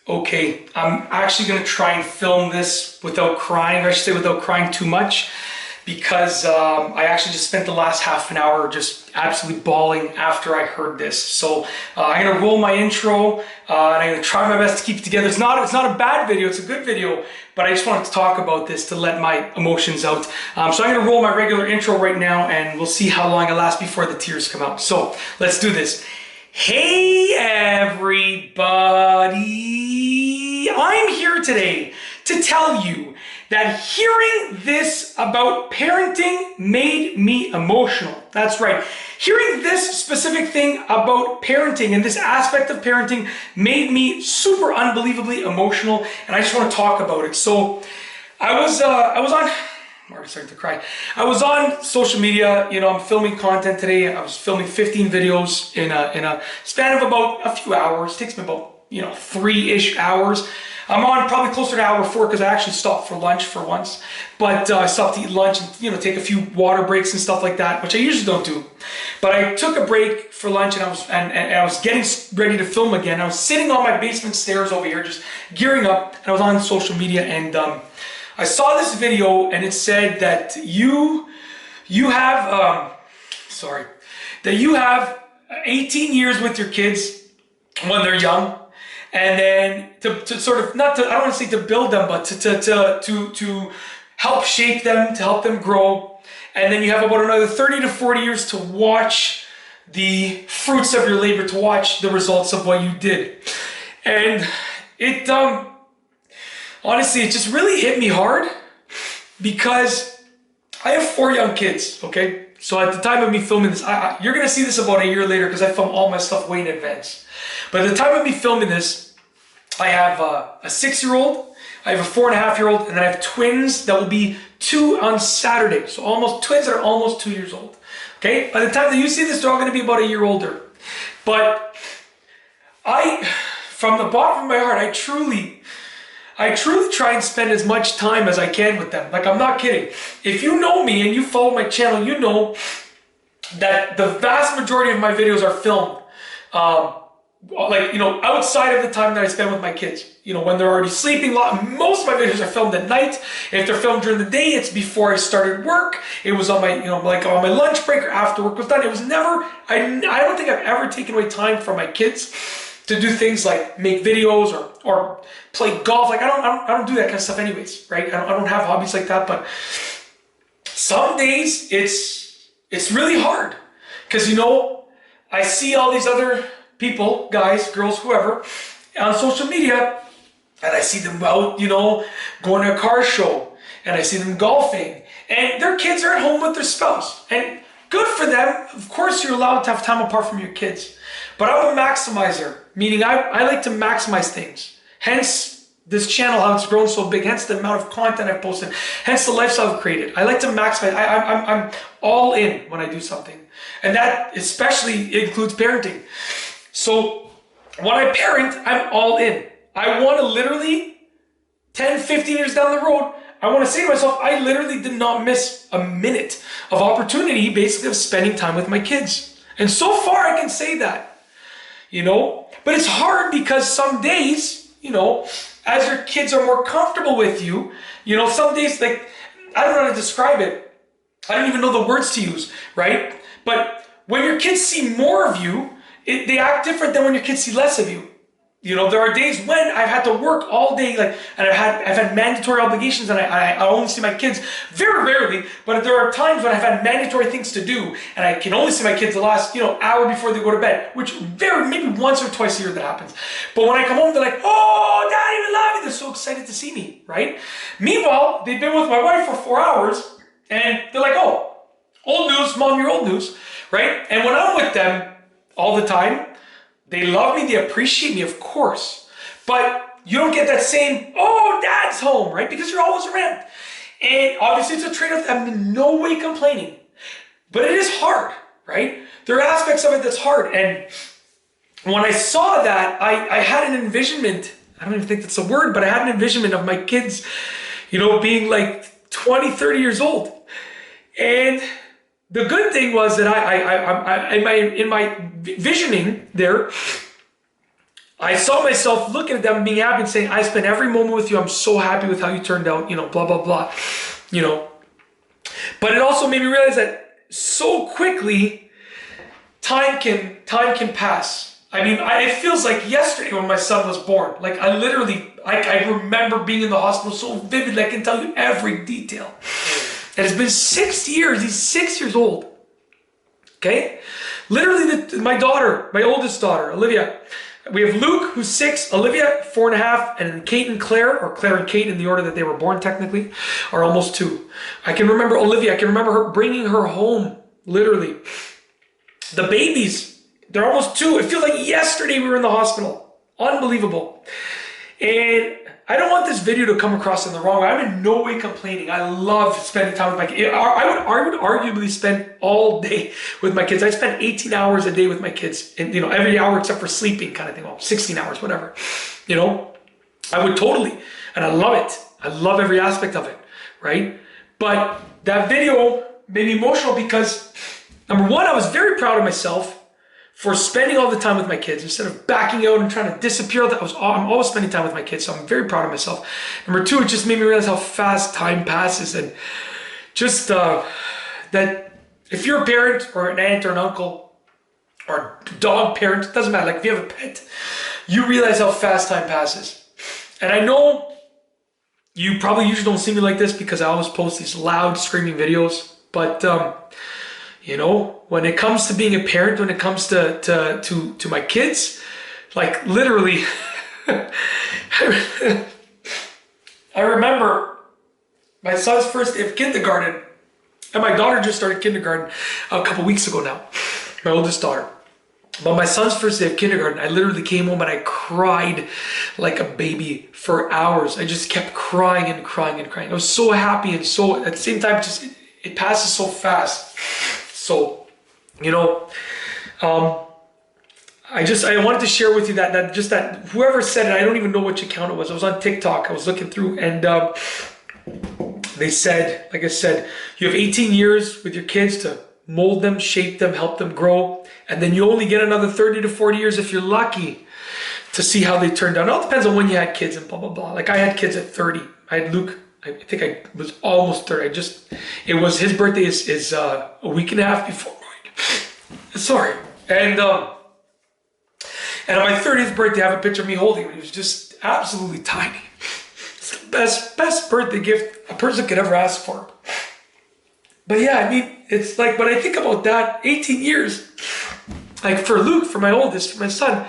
Okay, I'm actually going to try and film this without crying. I should say without crying too much, because I actually just spent the last half an hour just absolutely bawling after I heard this. So I'm going to roll my intro, and I'm going to try my best to keep it together. It's not a bad video, it's a good video, but I just wanted to talk about this to let my emotions out. So I'm going to roll my regular intro right now, and we'll see how long it lasts before the tears come out. So let's do this. Hey everybody, I'm here today to tell you that hearing this about parenting made me emotional. That's right. Hearing this specific thing about parenting and this aspect of parenting made me super unbelievably emotional, and I just want to talk about it. So I was on, I'm already starting to cry. I was on social media, I'm filming content today. I was filming 15 videos in a span of about a few hours. It takes me about, 3-ish hours. I'm on probably closer to hour 4 because I actually stopped for lunch for once. But I stopped to eat lunch and, take a few water breaks and stuff like that, which I usually don't do. But I took a break for lunch, and I was getting ready to film again. I was sitting on my basement stairs over here, just gearing up, and I was on social media, and I saw this video, and it said that you have 18 years with your kids when they're young, and then to sort of, I don't want to say to build them, but to help shape them, to help them grow, and then you have about another 30 to 40 years to watch the fruits of your labor, to watch the results of what you did. And it honestly, it just really hit me hard, because I have 4 young kids, okay? So at the time of me filming this, you're going to see this about a year later, because I film all my stuff way in advance. But at the time of me filming this, I have a 6-year-old, I have a 4.5-year-old, and then I have twins that will be 2 on Saturday. So twins that are almost 2 years old, okay? By the time that you see this, they're all going to be about a year older. But from the bottom of my heart, I truly try and spend as much time as I can with them. Like, I'm not kidding. If you know me and you follow my channel, you know that the vast majority of my videos are filmed, outside of the time that I spend with my kids. When they're already sleeping. Most of my videos are filmed at night. If they're filmed during the day, it's before I started work. It was on my, on my lunch break or after work was done. It was never, I don't think I've ever taken away time from my kids to do things like make videos or play golf. Like, I don't do that kind of stuff anyways, right? I don't have hobbies like that. But some days it's really hard, because I see all these other people, guys, girls, whoever, on social media, and I see them out, going to a car show, and I see them golfing, and their kids are at home with their spouse, and good for them. Of course, you're allowed to have time apart from your kids. But I'm a maximizer, meaning I like to maximize things. Hence this channel, how it's grown so big, hence the amount of content I've posted, hence the lifestyle I've created. I like to maximize. I'm all in when I do something. And that especially includes parenting. So when I parent, I'm all in. I want to literally, 10, 15 years down the road, I want to say to myself, I literally did not miss a minute of opportunity, basically, of spending time with my kids. And so far, I can say that. But it's hard, because some days, as your kids are more comfortable with you, some days, like, I don't know how to describe it. I don't even know the words to use, right? But when your kids see more of you, they act different than when your kids see less of you. There are days when I've had to work all day, and I've had mandatory obligations, and I only see my kids very rarely. But there are times when I've had mandatory things to do, and I can only see my kids the last hour before they go to bed, which maybe once or twice a year that happens. But when I come home, they're like, "Oh, Daddy, we love you!" They're so excited to see me, right? Meanwhile, they've been with my wife for 4 hours, and they're like, "Oh, old news, Mom, you're old news," right? And when I'm with them all the time, they love me, they appreciate me, of course. But you don't get that same, "Oh, Dad's home," right? Because you're always around. And obviously it's a trade-off. I'm in no way complaining. But it is hard, right? There are aspects of it that's hard. And when I saw that, I had an envisionment. I don't even think that's a word, but I had an envisionment of my kids, being like 20, 30 years old. And the good thing was that in my visioning there, I saw myself looking at them and being happy and saying, I spent every moment with you. I'm so happy with how you turned out, blah, blah, blah, But it also made me realize that so quickly, time can pass. I mean, it feels like yesterday when my son was born. Like I literally, I remember being in the hospital so vividly. I can tell you every detail. And it's been 6 years. He's 6 years old. Okay? Literally, my daughter, my oldest daughter, Olivia. We have Luke, who's 6, Olivia, 4.5, and then Kate and Claire, or Claire and Kate in the order that they were born technically, are almost 2. I can remember Olivia. I can remember her bringing her home, literally. The babies, they're almost 2. It feels like yesterday we were in the hospital. Unbelievable. And I don't want this video to come across in the wrong way. I'm in no way complaining. I love spending time with my kids. I would arguably spend all day with my kids. I spend 18 hours a day with my kids, and every hour except for sleeping, kind of thing. Well, 16 hours, whatever. I would totally, and I love it. I love every aspect of it, right? But that video made me emotional because, number one, I was very proud of myself for spending all the time with my kids instead of backing out and trying to disappear. I'm always spending time with my kids, so I'm very proud of myself. Number two, it just made me realize how fast time passes, and just that if you're a parent or an aunt or an uncle or dog parent, it doesn't matter. Like if you have a pet, you realize how fast time passes. And I know you probably usually don't see me like this because I always post these loud screaming videos, but when it comes to being a parent, when it comes to my kids, like literally, I remember my son's first day of kindergarten, and my daughter just started kindergarten a couple weeks ago now, my oldest daughter. But my son's first day of kindergarten, I literally came home and I cried like a baby for hours. I just kept crying and crying and crying. I was so happy, and so at the same time, it passes so fast. So, I wanted to share with you that whoever said it, I don't even know which account it was. I was on TikTok. I was looking through, and they said, like I said, you have 18 years with your kids to mold them, shape them, help them grow, and then you only get another 30 to 40 years if you're lucky to see how they turned out. It all depends on when you had kids and blah, blah, blah. Like I had kids at 30. I had Luke. I think I was almost 30. It was his birthday is a week and a half before mine. Sorry. And on my 30th birthday, I have a picture of me holding him. He was just absolutely tiny. It's the best birthday gift a person could ever ask for. But yeah, I mean, it's like, when I think about that, 18 years, like for Luke, for my oldest, for my son,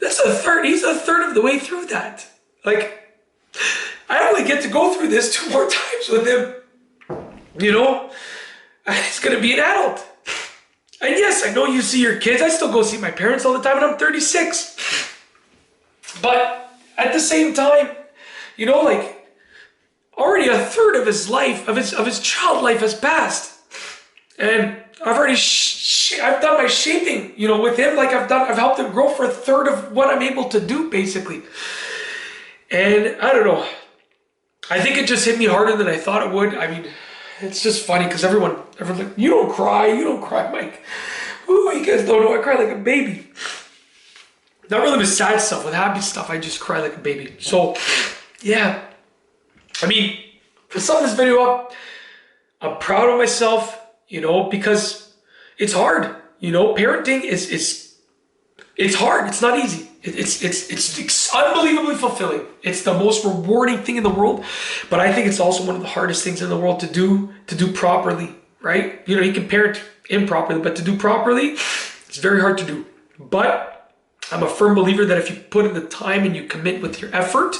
that's a third. He's a third of the way through that. Like, I only get to go through this 2 more times with him, and he's going to be an adult. And yes, I know you see your kids. I still go see my parents all the time, and I'm 36. But at the same time, like already a third of his life, of his child life has passed. And I've already, I've done my shaping, with him. Like I've helped him grow for a third of what I'm able to do, basically. And I don't know. I think it just hit me harder than I thought it would. I mean, it's just funny because everyone's like, you don't cry, Mike. Ooh, you guys don't know, I cry like a baby. Not really with sad stuff, with happy stuff, I just cry like a baby. So, yeah. I mean, to sum this video up, I'm proud of myself, because it's hard. Parenting it's hard. It's not easy. It's unbelievably fulfilling. It's the most rewarding thing in the world, but I think it's also one of the hardest things in the world to do properly, right? You can parent improperly, but to do properly, it's very hard to do. But I'm a firm believer that if you put in the time and you commit with your effort,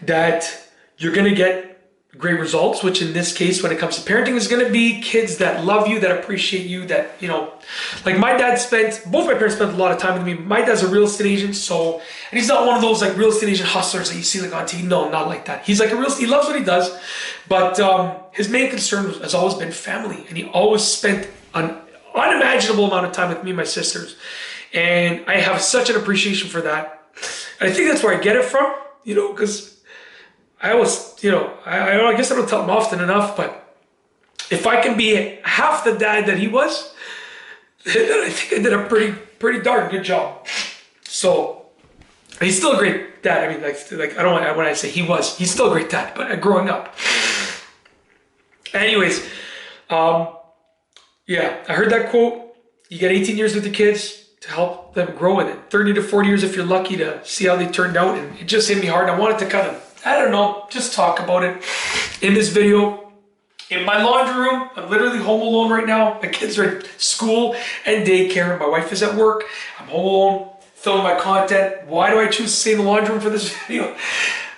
that you're going to get great results, which in this case, when it comes to parenting, is going to be kids that love you, that appreciate you, that, like both my parents spent a lot of time with me. My dad's a real estate agent, and he's not one of those like real estate agent hustlers that you see like on TV. No, not like that. He's like he loves what he does, but his main concern has always been family, and he always spent an unimaginable amount of time with me and my sisters, and I have such an appreciation for that. And I think that's where I get it from, because I always, I guess I don't tell him often enough, but if I can be half the dad that he was, then I think I did a pretty darn good job. So, He's still a great dad. I mean, like I don't want when I say he's still a great dad, but growing up. Anyways, yeah, I heard that quote. You get 18 years with the kids to help them grow in it. 30 to 40 years if you're lucky to see how they turned out. And it just hit me hard. I wanted to kind of, I don't know, just talk about it in this video. In my laundry room, I'm literally home alone right now. My kids are at school and daycare. My wife is at work. I'm home alone, filming my content. Why do I choose to stay in the laundry room for this video?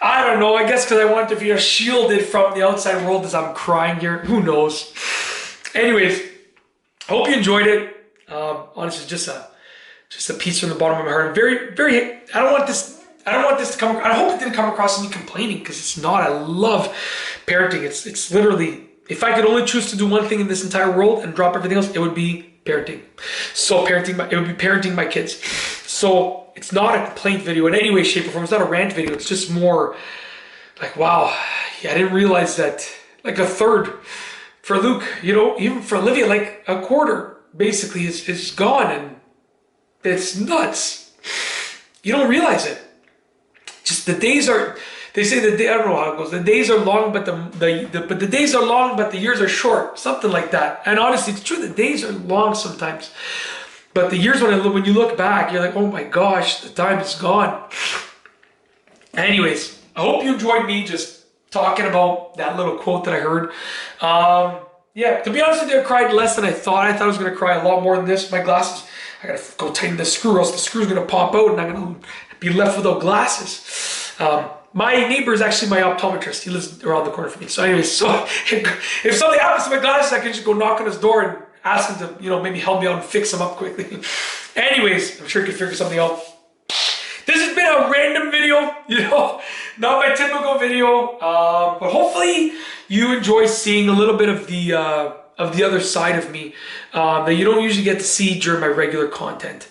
I don't know. I guess because I want to be shielded from the outside world as I'm crying here. Who knows? Anyways, I hope you enjoyed it. Honestly, just a piece from the bottom of my heart. I'm very. I don't want this to come. I hope it didn't come across as me complaining, because it's not. I love parenting. It's literally, if I could only choose to do one thing in this entire world and drop everything else, it would be parenting. So it would be parenting my kids. So it's not a complaint video in any way, shape, or form. It's not a rant video. It's just more like, wow, yeah, I didn't realize that. Like a third for Luke, even for Olivia, like a quarter basically is gone, and it's nuts. You don't realize it. Just the days are. They say the day. I don't know how it goes. The days are long, but the days are long, but the years are short. Something like that. And honestly, it's true. The days are long sometimes, but the years, when you look back, you're like, oh my gosh, the time is gone. Anyways, I hope you enjoyed me just talking about that little quote that I heard. Yeah, to be honest with you, I cried less than I thought. I thought I was going to cry a lot more than this. My glasses, I got to go tighten the screw, or else the screw's going to pop out and I'm going to be left without glasses. My neighbor is actually my optometrist. He lives around the corner from me. So anyways, if something happens to my glasses, I can just go knock on his door and ask him to, maybe help me out and fix them up quickly. Anyways, I'm sure he can figure something out. This has been a random video, not my typical video, but hopefully you enjoy seeing a little bit of the other side of me that you don't usually get to see during my regular content.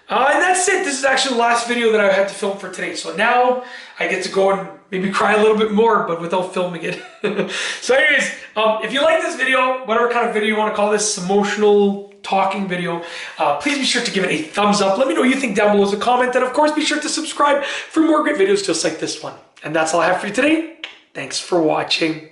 And that's it. This is actually the last video that I had to film for today. So now I get to go and maybe cry a little bit more, but without filming it. So anyways, if you like this video, whatever kind of video you want to call this, emotional talking video, please be sure to give it a thumbs up. Let me know what you think down below as a comment. And of course, be sure to subscribe for more great videos just like this one. And that's all I have for you today. Thanks for watching.